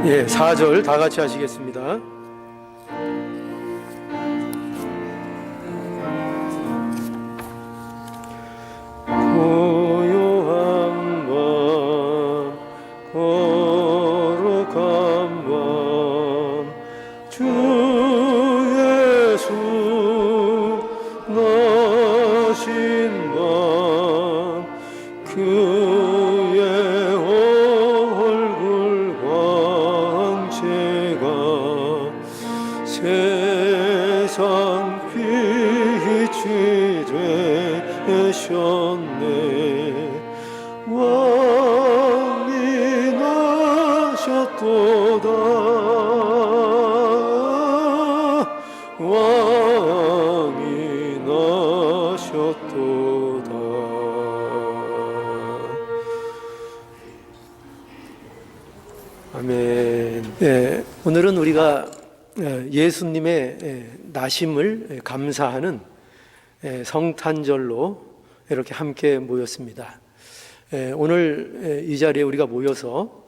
예, 4절 다 같이 하시겠습니다. 고요한 밤, 거룩한 밤, 주 예수 나신 밤, 그의 얼굴 광채가 세상 빛이 되셨네. 왕이 나셨도다. 왕이 나셨도다. 아멘. 네, 오늘은 우리가 예수님의 나심을 감사하는 성탄절로 이렇게 함께 모였습니다. 오늘 이 자리에 우리가 모여서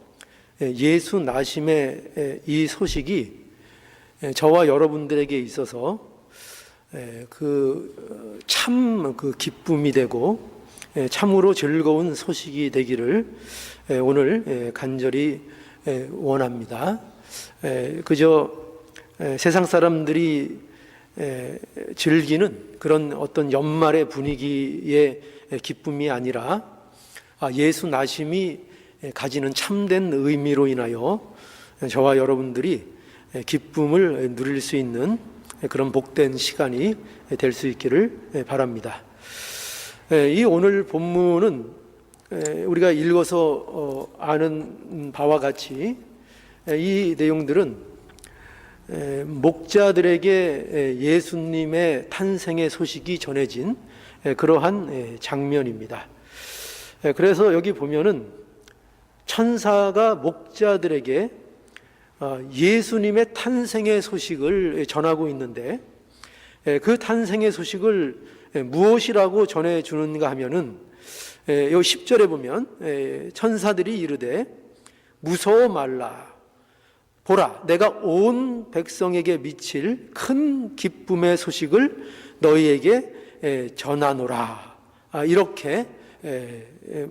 예수 나심의 이 소식이 저와 여러분들에게 있어서 참 기쁨이 되고 참으로 즐거운 소식이 되기를 오늘 간절히 원합니다. 그저 세상 사람들이 즐기는 그런 어떤 연말의 분위기의 기쁨이 아니라 예수 나심이 가지는 참된 의미로 인하여 저와 여러분들이 기쁨을 누릴 수 있는 그런 복된 시간이 될 수 있기를 바랍니다. 이 오늘 본문은 우리가 읽어서 아는 바와 같이 이 내용들은 목자들에게 예수님의 탄생의 소식이 전해진 그러한 장면입니다. 그래서 여기 보면은 천사가 목자들에게 예수님의 탄생의 소식을 전하고 있는데 그 탄생의 소식을 무엇이라고 전해주는가 하면은 요 10절에 보면 천사들이 이르되 무서워 말라. 보라, 내가 온 백성에게 미칠 큰 기쁨의 소식을 너희에게 전하노라. 이렇게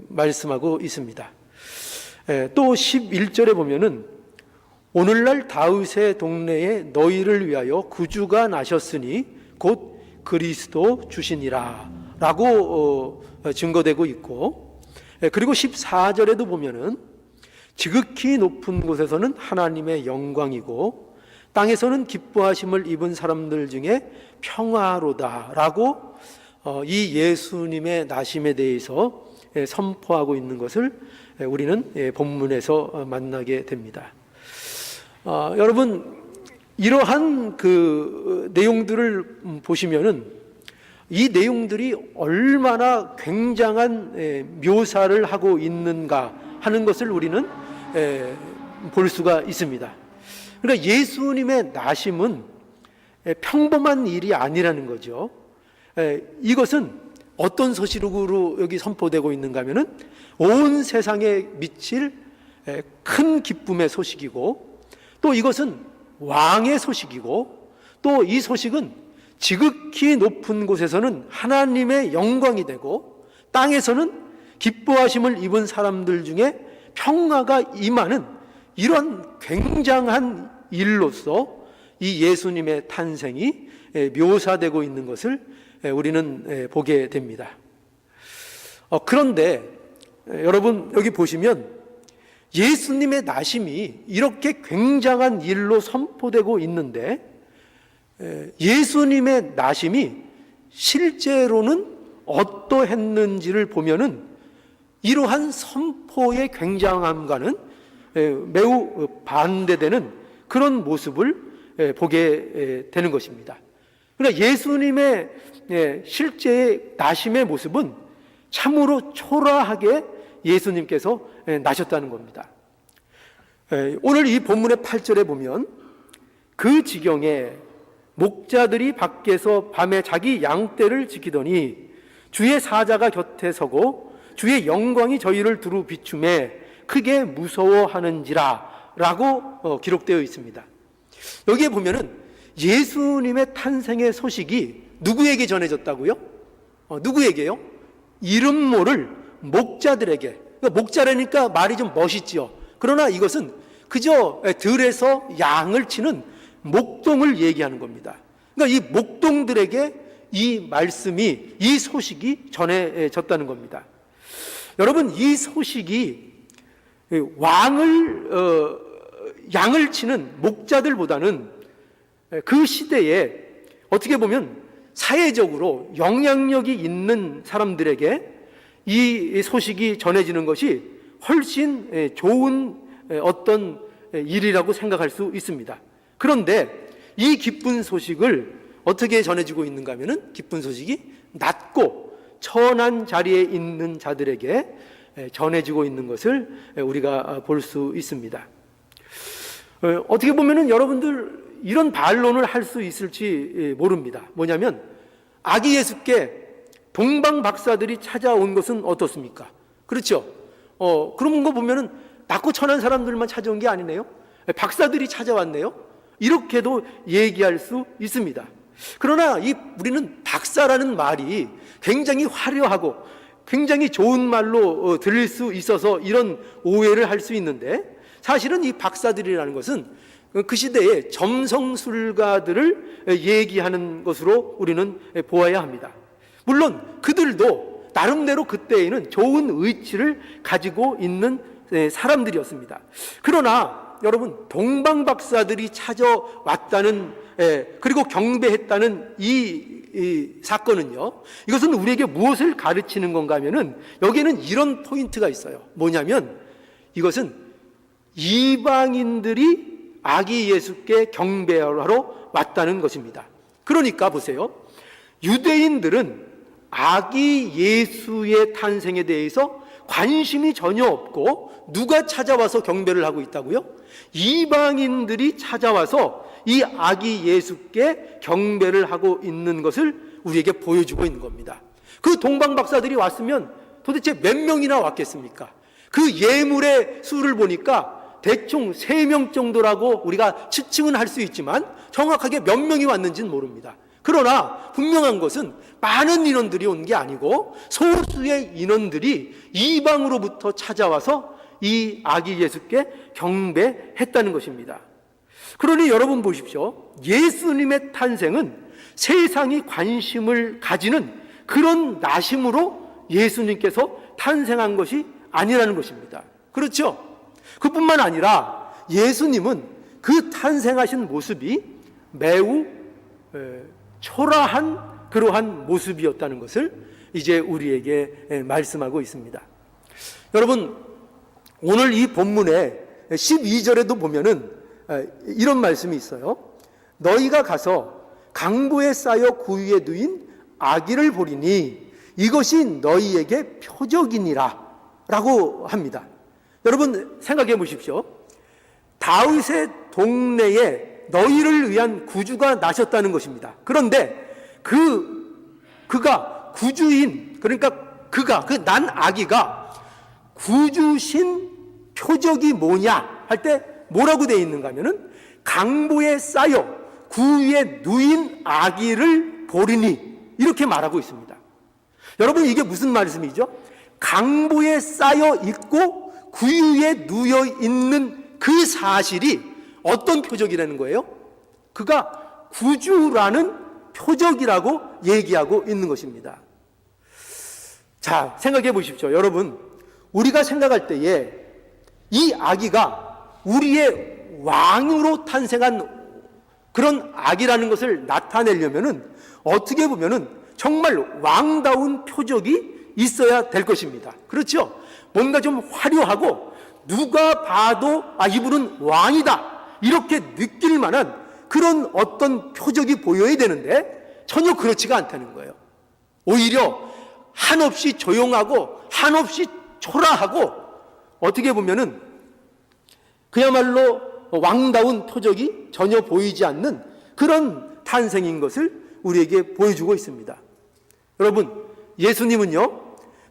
말씀하고 있습니다. 또 11절에 보면은 오늘날 다윗의 동네에 너희를 위하여 구주가 나셨으니 곧 그리스도 주시니라 라고 증거되고 있고, 그리고 14절에도 보면은 지극히 높은 곳에서는 하나님의 영광이고 땅에서는 기뻐하심을 입은 사람들 중에 평화로다 라고 이 예수님의 나심에 대해서 선포하고 있는 것을 우리는 본문에서 만나게 됩니다. 여러분, 이러한 그 내용들을 보시면은 이 내용들이 얼마나 굉장한 묘사를 하고 있는가 하는 것을 우리는 볼 수가 있습니다. 그러니까 예수님의 나심은 평범한 일이 아니라는 거죠. 이것은 어떤 소식으로 여기 선포되고 있는가 하면은 온 세상에 미칠 큰 기쁨의 소식이고, 또 이것은 왕의 소식이고, 또 이 소식은 지극히 높은 곳에서는 하나님의 영광이 되고 땅에서는 기뻐하심을 입은 사람들 중에 평화가 임하는 이런 굉장한 일로서 이 예수님의 탄생이 묘사되고 있는 것을 우리는 보게 됩니다. 그런데 여러분, 여기 보시면 예수님의 나심이 이렇게 굉장한 일로 선포되고 있는데 예수님의 나심이 실제로는 어떠했는지를 보면은 이러한 선포의 굉장함과는 매우 반대되는 그런 모습을 보게 되는 것입니다. 그러니까 예수님의 실제의 나심의 모습은 참으로 초라하게 예수님께서 나셨다는 겁니다. 오늘 이 본문의 8절에 보면 그 지경에 목자들이 밖에서 밤에 자기 양떼를 지키더니 주의 사자가 곁에 서고 주의 영광이 저희를 두루 비추매 크게 무서워하는지라 라고 기록되어 있습니다. 여기에 보면은 예수님의 탄생의 소식이 누구에게 전해졌다고요? 누구에게요? 이름 모를 목자들에게. 그러니까 목자라니까 말이 좀 멋있지요. 그러나 이것은 그저 들에서 양을 치는 목동을 얘기하는 겁니다. 그러니까 이 목동들에게 이 말씀이, 이 소식이 전해졌다는 겁니다. 여러분, 이 소식이 양을 치는 목자들보다는 그 시대에 어떻게 보면 사회적으로 영향력이 있는 사람들에게 이 소식이 전해지는 것이 훨씬 좋은 어떤 일이라고 생각할 수 있습니다. 그런데 이 기쁜 소식을 어떻게 전해지고 있는가 하면은, 기쁜 소식이 낮고 천한 자리에 있는 자들에게 전해지고 있는 것을 우리가 볼 수 있습니다. 어떻게 보면은 여러분들 이런 반론을 할 수 있을지 모릅니다. 뭐냐면, 아기 예수께 동방 박사들이 찾아온 것은 어떻습니까? 그렇죠? 그런 거 보면은 낮고 천한 사람들만 찾아온 게 아니네요. 박사들이 찾아왔네요. 이렇게도 얘기할 수 있습니다. 그러나 우리는 박사라는 말이 굉장히 화려하고 굉장히 좋은 말로 들릴 수 있어서 이런 오해를 할 수 있는데, 사실은 이 박사들이라는 것은 그 시대의 점성술가들을 얘기하는 것으로 우리는 보아야 합니다. 물론 그들도 나름대로 그때에는 좋은 의치를 가지고 있는 사람들이었습니다. 그러나 여러분, 동방 박사들이 찾아왔다는, 그리고 경배했다는 이 사건은요, 이것은 우리에게 무엇을 가르치는 건가 하면은, 여기에는 이런 포인트가 있어요. 뭐냐면, 이것은 이방인들이 아기 예수께 경배하러 왔다는 것입니다. 그러니까 보세요, 유대인들은 아기 예수의 탄생에 대해서 관심이 전혀 없고, 누가 찾아와서 경배를 하고 있다고요? 이방인들이 찾아와서 이 아기 예수께 경배를 하고 있는 것을 우리에게 보여주고 있는 겁니다. 그 동방 박사들이 왔으면 도대체 몇 명이나 왔겠습니까? 그 예물의 수를 보니까 대충 3명 정도라고 우리가 추측은 할 수 있지만 정확하게 몇 명이 왔는지는 모릅니다. 그러나 분명한 것은 많은 인원들이 온 게 아니고 소수의 인원들이 이방으로부터 찾아와서 이 아기 예수께 경배했다는 것입니다. 그러니 여러분 보십시오. 예수님의 탄생은 세상이 관심을 가지는 그런 나심으로 예수님께서 탄생한 것이 아니라는 것입니다. 그렇죠? 그뿐만 아니라 예수님은 그 탄생하신 모습이 매우 초라한 그러한 모습이었다는 것을 이제 우리에게 말씀하고 있습니다. 여러분, 오늘 이 본문의 12절에도 보면은 이런 말씀이 있어요. 너희가 가서 강보에 쌓여 구유에 누인 아기를 보리니 이것이 너희에게 표적이니라 라고 합니다. 여러분 생각해 보십시오. 다윗의 동네에 너희를 위한 구주가 나셨다는 것입니다. 그런데 그가 구주인, 그러니까 그 난 아기가 구주신 표적이 뭐냐 할 때 뭐라고 되어 있는가 하면은, 강보에 쌓여 구유에 누인 아기를 보리니, 이렇게 말하고 있습니다. 여러분, 이게 무슨 말씀이죠? 강보에 쌓여 있고 구유에 누여 있는 그 사실이 어떤 표적이라는 거예요? 그가 구주라는 표적이라고 얘기하고 있는 것입니다. 자, 생각해 보십시오. 여러분, 우리가 생각할 때에 이 아기가 우리의 왕으로 탄생한 그런 아기라는 것을 나타내려면은 어떻게 보면은 정말 왕다운 표적이 있어야 될 것입니다. 그렇죠? 뭔가 좀 화려하고 누가 봐도 이분은 왕이다 이렇게 느낄 만한 그런 어떤 표적이 보여야 되는데 전혀 그렇지가 않다는 거예요. 오히려 한없이 조용하고 한없이 초라하고 어떻게 보면은 그야말로 왕다운 표적이 전혀 보이지 않는 그런 탄생인 것을 우리에게 보여주고 있습니다. 여러분, 예수님은요,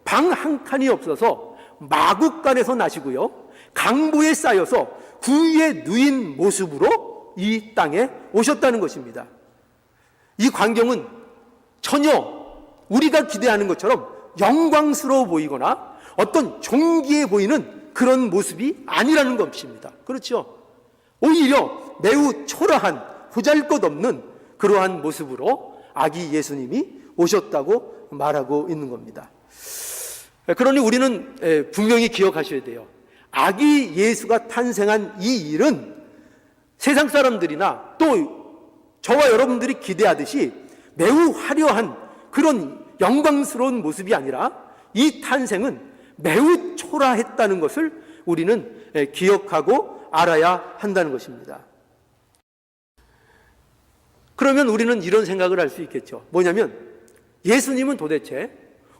방 한 칸이 없어서 마국간에서 나시고요, 강보에 쌓여서 구유에 누인 모습으로 이 땅에 오셨다는 것입니다. 이 광경은 전혀 우리가 기대하는 것처럼 영광스러워 보이거나 어떤 존귀해 보이는 그런 모습이 아니라는 것입니다. 그렇죠? 오히려 매우 초라한, 보잘것없는 그러한 모습으로 아기 예수님이 오셨다고 말하고 있는 겁니다. 그러니 우리는 분명히 기억하셔야 돼요. 아기 예수가 탄생한 이 일은 세상 사람들이나 또 저와 여러분들이 기대하듯이 매우 화려한 그런 영광스러운 모습이 아니라 이 탄생은 매우 초라했다는 것을 우리는 기억하고 알아야 한다는 것입니다. 그러면 우리는 이런 생각을 할 수 있겠죠. 뭐냐면 예수님은 도대체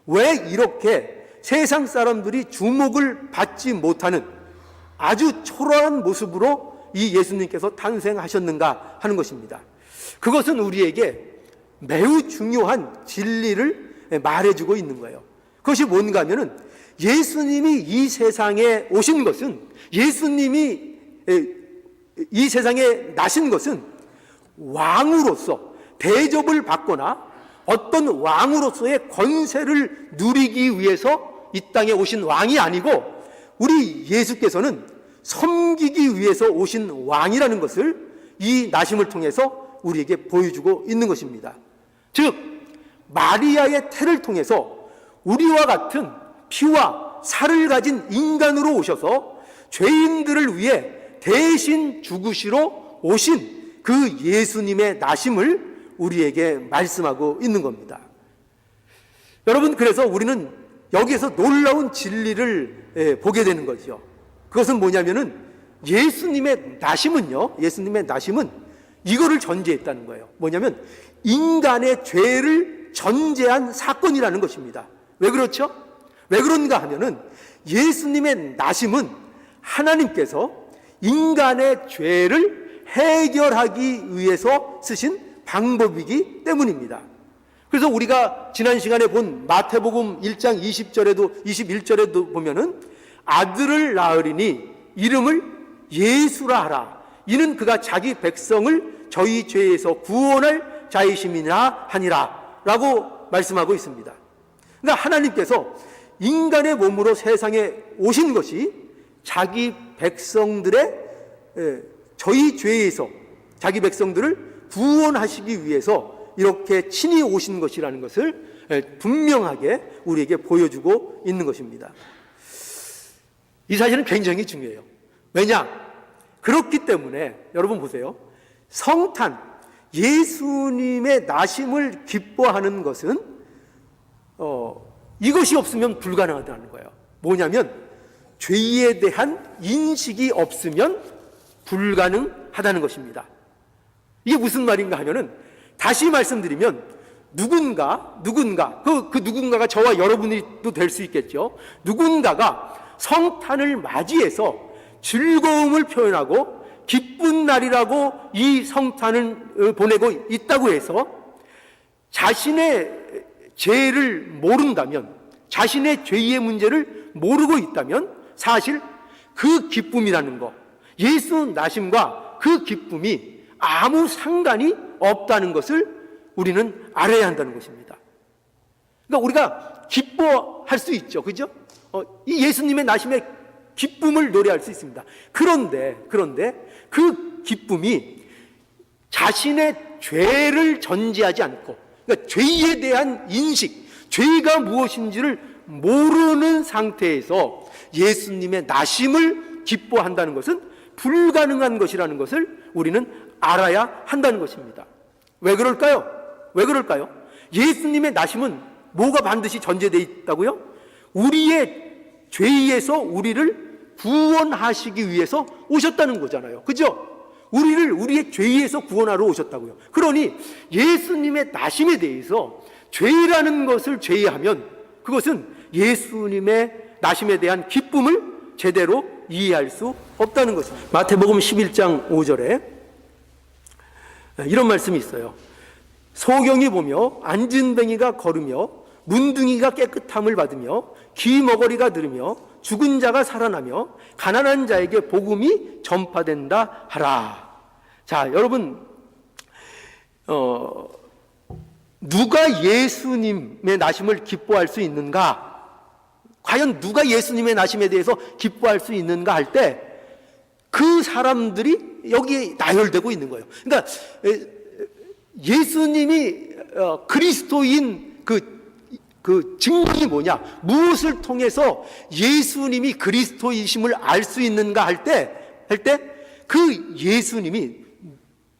왜 이렇게 세상 사람들이 주목을 받지 못하는 아주 초라한 모습으로 이 예수님께서 탄생하셨는가 하는 것입니다. 그것은 우리에게 매우 중요한 진리를 말해주고 있는 거예요. 그것이 뭔가 하면은 예수님이 이 세상에 오신 것은, 예수님이 이 세상에 나신 것은 왕으로서 대접을 받거나 어떤 왕으로서의 권세를 누리기 위해서 이 땅에 오신 왕이 아니고 우리 예수께서는 섬기기 위해서 오신 왕이라는 것을 이 나심을 통해서 우리에게 보여주고 있는 것입니다. 즉 마리아의 태를 통해서 우리와 같은 피와 살을 가진 인간으로 오셔서 죄인들을 위해 대신 죽으시러 오신 그 예수님의 나심을 우리에게 말씀하고 있는 겁니다. 여러분, 그래서 우리는 여기에서 놀라운 진리를 보게 되는 거죠. 그것은 뭐냐면은 예수님의 나심은요, 예수님의 나심은 이거를 전제했다는 거예요. 뭐냐면 인간의 죄를 전제한 사건이라는 것입니다. 왜 그렇죠? 왜 그런가 하면은 예수님의 나심은 하나님께서 인간의 죄를 해결하기 위해서 쓰신 방법이기 때문입니다. 그래서 우리가 지난 시간에 본 마태복음 1장 20절에도 21절에도 보면은 아들을 낳으리니 이름을 예수라 하라. 이는 그가 자기 백성을 저희 죄에서 구원할 자이심이나 하니라 라고 말씀하고 있습니다. 그러니까 하나님께서 인간의 몸으로 세상에 오신 것이 자기 백성들의 저희 죄에서 자기 백성들을 구원하시기 위해서 이렇게 친히 오신 것이라는 것을 분명하게 우리에게 보여주고 있는 것입니다. 이 사실은 굉장히 중요해요. 왜냐? 그렇기 때문에 여러분 보세요. 성탄, 예수님의 나심을 기뻐하는 것은 이것이 없으면 불가능하다는 거예요. 뭐냐면 죄에 대한 인식이 없으면 불가능하다는 것입니다. 이게 무슨 말인가 하면은 다시 말씀드리면 누군가 그 누군가가 저와 여러분도 될 수 있겠죠. 누군가가 성탄을 맞이해서 즐거움을 표현하고 기쁜 날이라고 이 성탄을 보내고 있다고 해서 자신의 죄를 모른다면, 자신의 죄의 문제를 모르고 있다면 사실 그 기쁨이라는 거, 예수 나심과 그 기쁨이 아무 상관이 없다는 것을 우리는 알아야 한다는 것입니다. 그러니까 우리가 기뻐할 수 있죠. 그죠? 이 예수님의 나심의 기쁨을 노래할 수 있습니다. 그런데 그 기쁨이 자신의 죄를 전제하지 않고, 그러니까 죄에 대한 인식, 죄가 무엇인지를 모르는 상태에서 예수님의 나심을 기뻐한다는 것은 불가능한 것이라는 것을 우리는 알아야 한다는 것입니다. 왜 그럴까요? 왜 그럴까요? 예수님의 나심은 뭐가 반드시 전제되어 있다고요? 우리의 죄에서 우리를 구원하시기 위해서 오셨다는 거잖아요. 그죠? 우리를 우리의 죄에서 구원하러 오셨다고요. 그러니 예수님의 나심에 대해서 죄라는 것을 제외하면 그것은 예수님의 나심에 대한 기쁨을 제대로 이해할 수 없다는 것입니다. 마태복음 11장 5절에 이런 말씀이 있어요. 소경이 보며 안진뱅이가 걸으며 문둥이가 깨끗함을 받으며 귀머거리가 들으며 죽은 자가 살아나며 가난한 자에게 복음이 전파된다 하라. 자, 여러분, 누가 예수님의 나심을 기뻐할 수 있는가? 과연 누가 예수님의 나심에 대해서 기뻐할 수 있는가 할 때 그 사람들이 여기에 나열되고 있는 거예요. 그러니까 예수님이 그리스도인 그 증명이 뭐냐? 무엇을 통해서 예수님이 그리스도이심을 알 수 있는가 할 때 그 예수님이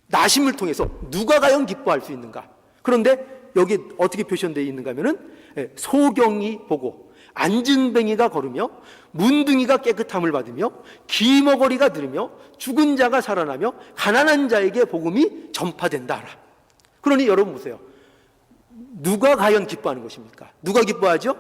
나심을 통해서 누가 과연 기뻐할 수 있는가? 그런데 여기 어떻게 표현되어 있는가 하면은 소경이 보고 안진뱅이가 걸으며 문둥이가 깨끗함을 받으며 귀머거리가 들으며 죽은 자가 살아나며 가난한 자에게 복음이 전파된다 하라. 그러니 여러분 보세요. 누가 과연 기뻐하는 것입니까? 누가 기뻐하죠?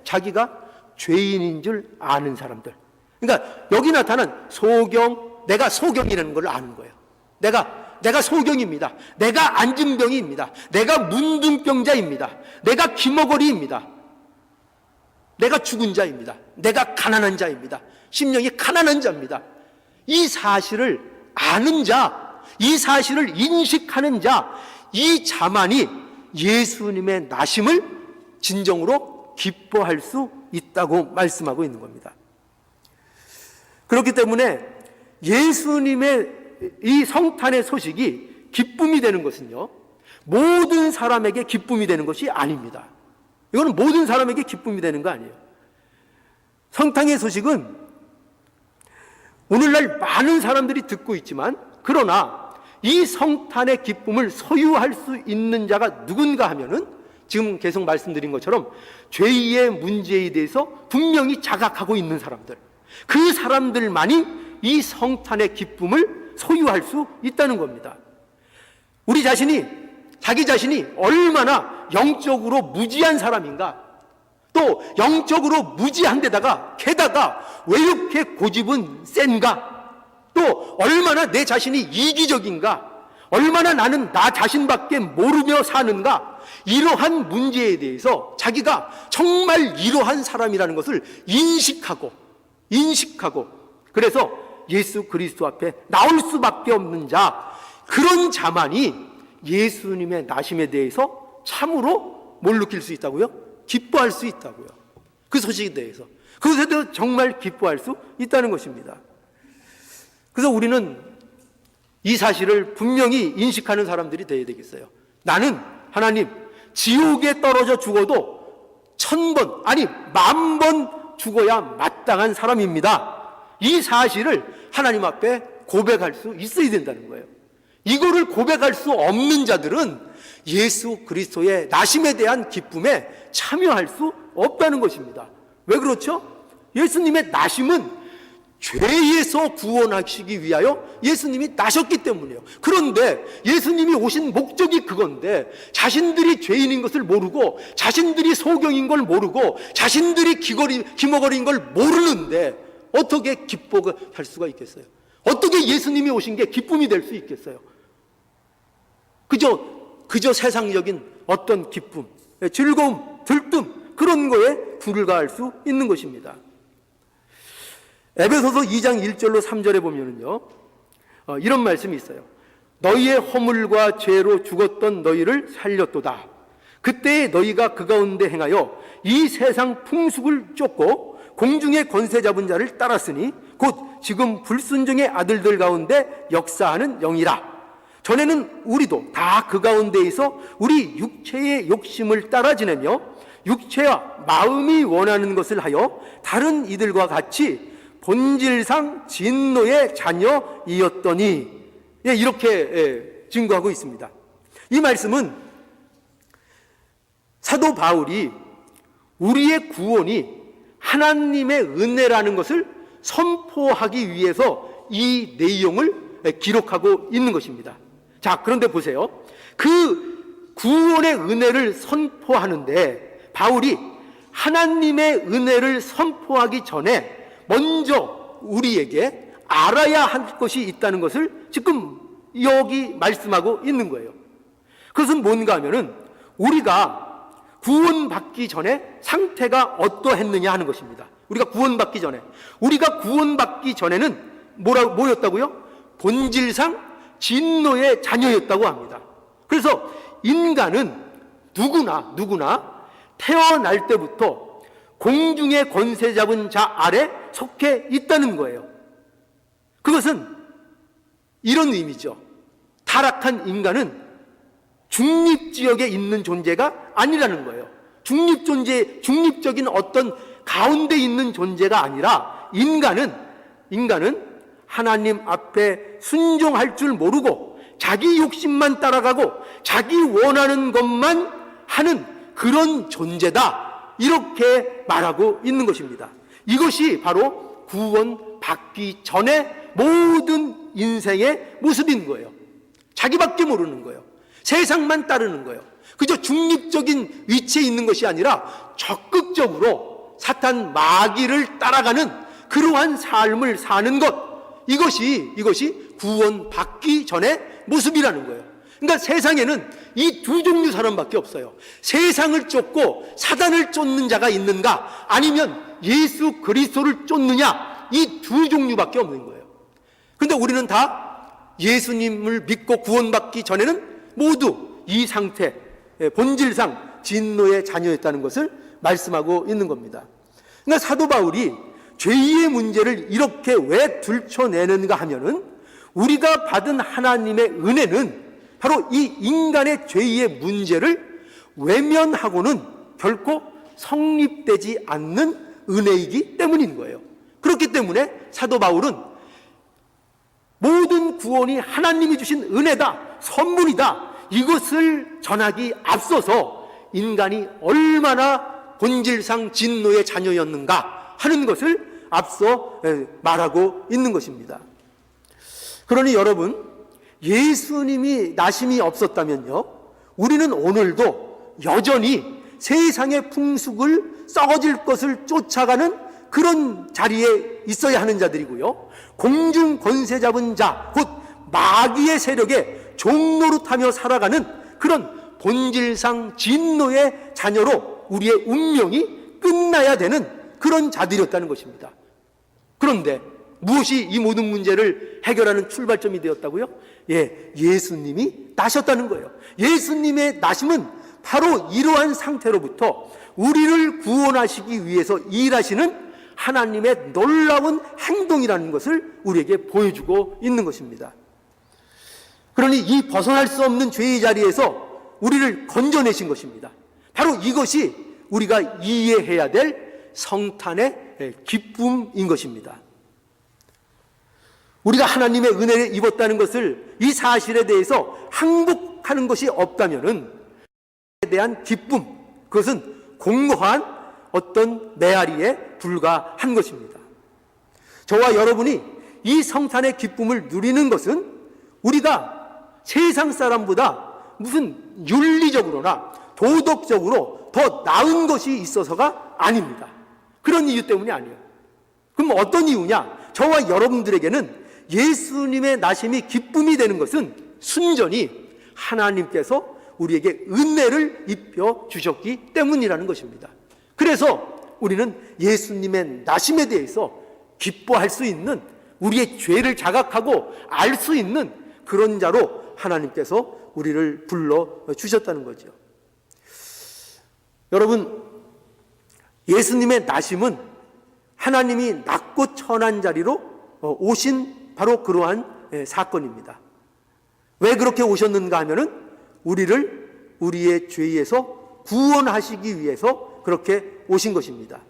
자기가 죄인인 줄 아는 사람들. 그러니까 여기 나타난 소경, 내가 소경이라는 걸 아는 거예요. 내가 소경입니다. 내가 안진병이입니다. 내가 문둥병자입니다. 내가 귀머거리입니다. 내가 죽은 자입니다. 내가 가난한 자입니다. 심령이 가난한 자입니다. 이 사실을 아는 자, 이 사실을 인식하는 자, 이 자만이 예수님의 나심을 진정으로 기뻐할 수 있다고 말씀하고 있는 겁니다. 그렇기 때문에 예수님의 이 성탄의 소식이 기쁨이 되는 것은요, 모든 사람에게 기쁨이 되는 것이 아닙니다. 이거는 모든 사람에게 기쁨이 되는 거 아니에요. 성탄의 소식은 오늘날 많은 사람들이 듣고 있지만, 그러나 이 성탄의 기쁨을 소유할 수 있는 자가 누군가 하면은 지금 계속 말씀드린 것처럼 죄의 문제에 대해서 분명히 자각하고 있는 사람들, 그 사람들만이 이 성탄의 기쁨을 소유할 수 있다는 겁니다. 우리 자신이, 자기 자신이 얼마나 영적으로 무지한 사람인가, 또 영적으로 무지한 데다가 게다가 왜 이렇게 고집은 센가, 또 얼마나 내 자신이 이기적인가, 얼마나 나는 나 자신밖에 모르며 사는가, 이러한 문제에 대해서 자기가 정말 이러한 사람이라는 것을 인식하고 그래서 예수 그리스도 앞에 나올 수밖에 없는 자, 그런 자만이 예수님의 나심에 대해서 참으로 뭘 느낄 수 있다고요? 기뻐할 수 있다고요. 그 소식에 대해서. 그것에 대해서 정말 기뻐할 수 있다는 것입니다. 그래서 우리는 이 사실을 분명히 인식하는 사람들이 되어야 되겠어요. 나는 하나님, 지옥에 떨어져 죽어도 1000번, 아니 10,000번 죽어야 마땅한 사람입니다. 이 사실을 하나님 앞에 고백할 수 있어야 된다는 거예요. 이거를 고백할 수 없는 자들은 예수 그리스도의 나심에 대한 기쁨에 참여할 수 없다는 것입니다. 왜 그렇죠? 예수님의 나심은 죄에서 구원하시기 위하여 예수님이 나셨기 때문이에요. 그런데 예수님이 오신 목적이 그건데 자신들이 죄인인 것을 모르고, 자신들이 소경인 걸 모르고, 자신들이 기머거리인 걸 모르는데 어떻게 기뻐할 수가 있겠어요? 어떻게 예수님이 오신 게 기쁨이 될 수 있겠어요? 그저 세상적인 어떤 기쁨, 즐거움, 들뜸, 그런 거에 불과할 수 있는 것입니다. 에베소서 2장 1절로 3절에 보면은요, 이런 말씀이 있어요. 너희의 허물과 죄로 죽었던 너희를 살렸도다. 그때에 너희가 그 가운데 행하여 이 세상 풍습을 쫓고 공중의 권세 잡은 자를 따랐으니 곧 지금 불순종의 아들들 가운데 역사하는 영이라. 전에는 우리도 다 그 가운데에서 우리 육체의 욕심을 따라 지내며 육체와 마음이 원하는 것을 하여 다른 이들과 같이 본질상 진노의 자녀이었더니, 이렇게 증거하고 있습니다. 이 말씀은 사도 바울이 우리의 구원이 하나님의 은혜라는 것을 선포하기 위해서 이 내용을 기록하고 있는 것입니다. 자, 그런데 보세요. 그 구원의 은혜를 선포하는데 바울이 하나님의 은혜를 선포하기 전에 먼저 우리에게 알아야 할 것이 있다는 것을 지금 여기 말씀하고 있는 거예요. 그것은 뭔가 하면은 우리가 구원받기 전에 상태가 어떠했느냐 하는 것입니다. 우리가 구원받기 전에는 뭐였다고요? 본질상 진노의 자녀였다고 합니다. 그래서 인간은 누구나 태어날 때부터 공중의 권세 잡은 자 아래 속해 있다는 거예요. 그것은 이런 의미죠. 타락한 인간은 중립지역에 있는 존재가 아니라는 거예요. 중립적인 어떤 가운데 있는 존재가 아니라 인간은 하나님 앞에 순종할 줄 모르고 자기 욕심만 따라가고 자기 원하는 것만 하는 그런 존재다, 이렇게 말하고 있는 것입니다. 이것이 바로 구원받기 전에 모든 인생의 모습인 거예요. 자기밖에 모르는 거예요. 세상만 따르는 거예요. 그저 중립적인 위치에 있는 것이 아니라 적극적으로 사탄 마귀를 따라가는 그러한 삶을 사는 것, 이것이 구원받기 전의 모습이라는 거예요. 그러니까 세상에는 이 두 종류 사람밖에 없어요. 세상을 쫓고 사단을 쫓는 자가 있는가, 아니면 예수 그리스도를 쫓느냐, 이 두 종류밖에 없는 거예요. 그런데 우리는 다 예수님을 믿고 구원받기 전에는 모두 이 상태, 본질상 진노의 자녀였다는 것을 말씀하고 있는 겁니다. 그러니까 사도 바울이 죄의 문제를 이렇게 왜 들춰내는가 하면은, 우리가 받은 하나님의 은혜는 바로 이 인간의 죄의 문제를 외면하고는 결코 성립되지 않는 은혜이기 때문인 거예요. 그렇기 때문에 사도 바울은 모든 구원이 하나님이 주신 은혜다, 선물이다, 이것을 전하기 앞서서 인간이 얼마나 본질상 진노의 자녀였는가 하는 것을 앞서 말하고 있는 것입니다. 그러니 여러분, 예수님이 나심이 없었다면요, 우리는 오늘도 여전히 세상의 풍습을 썩어질 것을 쫓아가는 그런 자리에 있어야 하는 자들이고요, 공중 권세 잡은 자, 곧 마귀의 세력에 종노릇하며 살아가는 그런 본질상 진노의 자녀로 우리의 운명이 끝나야 되는 그런 자들이었다는 것입니다. 그런데 무엇이 이 모든 문제를 해결하는 출발점이 되었다고요? 예수님이 나셨다는 거예요. 예수님의 나심은 바로 이러한 상태로부터 우리를 구원하시기 위해서 일하시는 하나님의 놀라운 행동이라는 것을 우리에게 보여주고 있는 것입니다. 그러니 이 벗어날 수 없는 죄의 자리에서 우리를 건져내신 것입니다. 바로 이것이 우리가 이해해야 될 성탄의 기쁨인 것입니다. 우리가 하나님의 은혜를 입었다는 것을, 이 사실에 대해서 항복하는 것이 없다면은 에 대한 기쁨, 그것은 공허한 어떤 메아리에 불과한 것입니다. 저와 여러분이 이 성탄의 기쁨을 누리는 것은 우리가 세상 사람보다 무슨 윤리적으로나 도덕적으로 더 나은 것이 있어서가 아닙니다. 그런 이유 때문이 아니에요. 그럼 어떤 이유냐? 저와 여러분들에게는 예수님의 나심이 기쁨이 되는 것은 순전히 하나님께서 우리에게 은혜를 입혀 주셨기 때문이라는 것입니다. 그래서 우리는 예수님의 나심에 대해서 기뻐할 수 있는, 우리의 죄를 자각하고 알 수 있는 그런 자로 하나님께서 우리를 불러 주셨다는 거죠. 여러분, 예수님의 나심은 하나님이 낮고 천한 자리로 오신 바로 그러한 사건입니다. 왜 그렇게 오셨는가 하면은 우리를 우리의 죄에서 구원하시기 위해서 그렇게 오신 것입니다.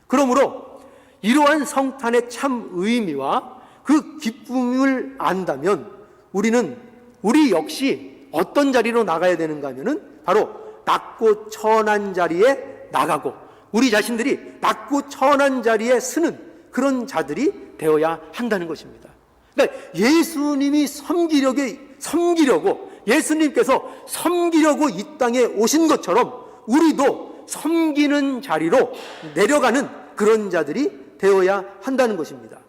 그러므로 이러한 성탄의 참 의미와 그 기쁨을 안다면 우리 역시 어떤 자리로 나가야 되는가 하면은 바로 낮고 천한 자리에 나가고 우리 자신들이 낮고 천한 자리에 서는 그런 자들이 되어야 한다는 것입니다. 그러니까 예수님이 섬기려고 예수님께서 섬기려고 이 땅에 오신 것처럼 우리도 섬기는 자리로 내려가는 그런 자들이 되어야 한다는 것입니다.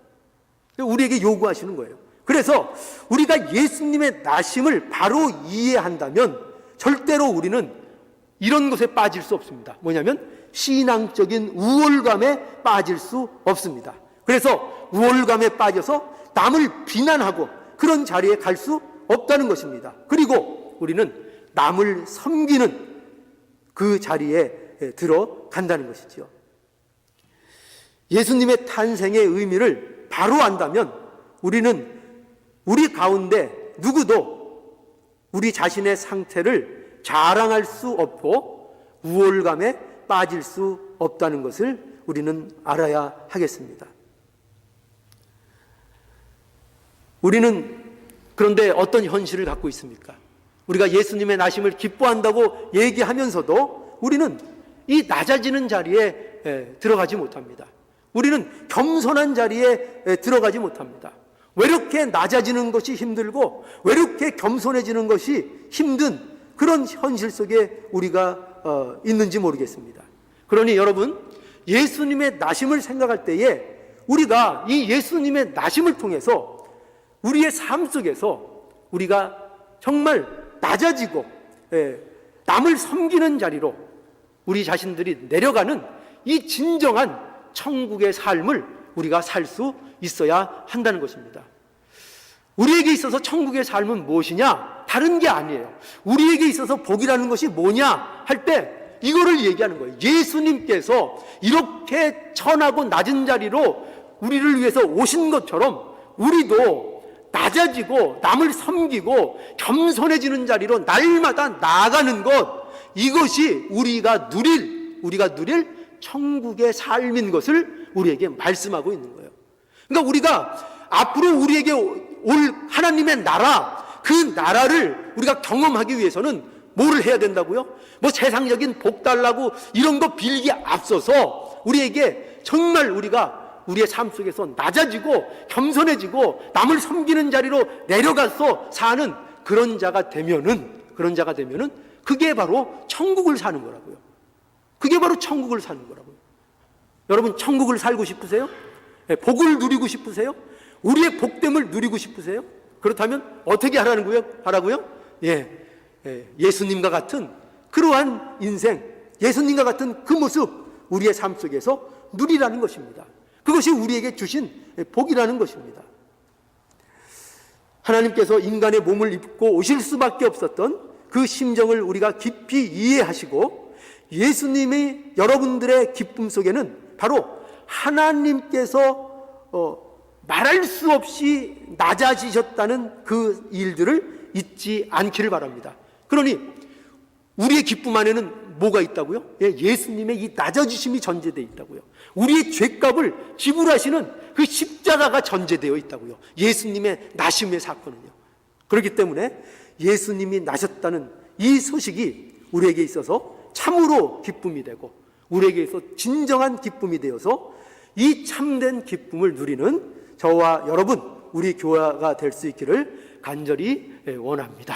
우리에게 요구하시는 거예요. 그래서 우리가 예수님의 나심을 바로 이해한다면 절대로 우리는 이런 것에 빠질 수 없습니다. 뭐냐면 신앙적인 우월감에 빠질 수 없습니다. 그래서 우월감에 빠져서 남을 비난하고 그런 자리에 갈 수 없다는 것입니다. 그리고 우리는 남을 섬기는 그 자리에 들어간다는 것이죠. 예수님의 탄생의 의미를 바로 안다면 우리는 우리 가운데 누구도 우리 자신의 상태를 자랑할 수 없고 우월감에 빠질 수 없다는 것을 우리는 알아야 하겠습니다. 우리는 그런데 어떤 현실을 갖고 있습니까? 우리가 예수님의 나심을 기뻐한다고 얘기하면서도 우리는 이 낮아지는 자리에 들어가지 못합니다. 우리는 겸손한 자리에 들어가지 못합니다. 왜 이렇게 낮아지는 것이 힘들고 왜 이렇게 겸손해지는 것이 힘든 그런 현실 속에 우리가 있는지 모르겠습니다. 그러니 여러분, 예수님의 나심을 생각할 때에 우리가 이 예수님의 나심을 통해서 우리의 삶 속에서 우리가 정말 낮아지고 남을 섬기는 자리로 우리 자신들이 내려가는 이 진정한 천국의 삶을 우리가 살 수 있어야 한다는 것입니다. 우리에게 있어서 천국의 삶은 무엇이냐? 다른 게 아니에요. 우리에게 있어서 복이라는 것이 뭐냐? 할 때 이거를 얘기하는 거예요. 예수님께서 이렇게 천하고 낮은 자리로 우리를 위해서 오신 것처럼 우리도 낮아지고 남을 섬기고 겸손해지는 자리로 날마다 나아가는 것, 이것이 우리가 누릴 천국의 삶인 것을 우리에게 말씀하고 있는 거예요. 그러니까 우리가 앞으로 우리에게 올 하나님의 나라, 그 나라를 우리가 경험하기 위해서는 뭐를 해야 된다고요? 뭐 세상적인 복 달라고 이런 거 빌기 앞서서 우리에게 정말 우리가 우리의 삶 속에서 낮아지고 겸손해지고 남을 섬기는 자리로 내려가서 사는 그런 자가 되면은 그게 바로 천국을 사는 거라고요. 그게 바로 천국을 사는 거라고요. 여러분, 천국을 살고 싶으세요? 복을 누리고 싶으세요? 우리의 복됨을 누리고 싶으세요? 그렇다면 어떻게 하라고요? 예수님과 같은 그러한 인생, 예수님과 같은 그 모습 우리의 삶 속에서 누리라는 것입니다. 그것이 우리에게 주신 복이라는 것입니다. 하나님께서 인간의 몸을 입고 오실 수밖에 없었던 그 심정을 우리가 깊이 이해하시고 예수님이 여러분들의 기쁨 속에는 바로 하나님께서 말할 수 없이 낮아지셨다는 그 일들을 잊지 않기를 바랍니다. 그러니 우리의 기쁨 안에는 뭐가 있다고요? 예수님의 이 낮아지심이 전제되어 있다고요. 우리의 죄값을 지불하시는 그 십자가가 전제되어 있다고요. 예수님의 나심의 사건은요. 그렇기 때문에 예수님이 나셨다는 이 소식이 우리에게 있어서 참으로 기쁨이 되고 우리에게 있어서 진정한 기쁨이 되어서 이 참된 기쁨을 누리는 저와 여러분, 우리 교회가 될 수 있기를 간절히 원합니다.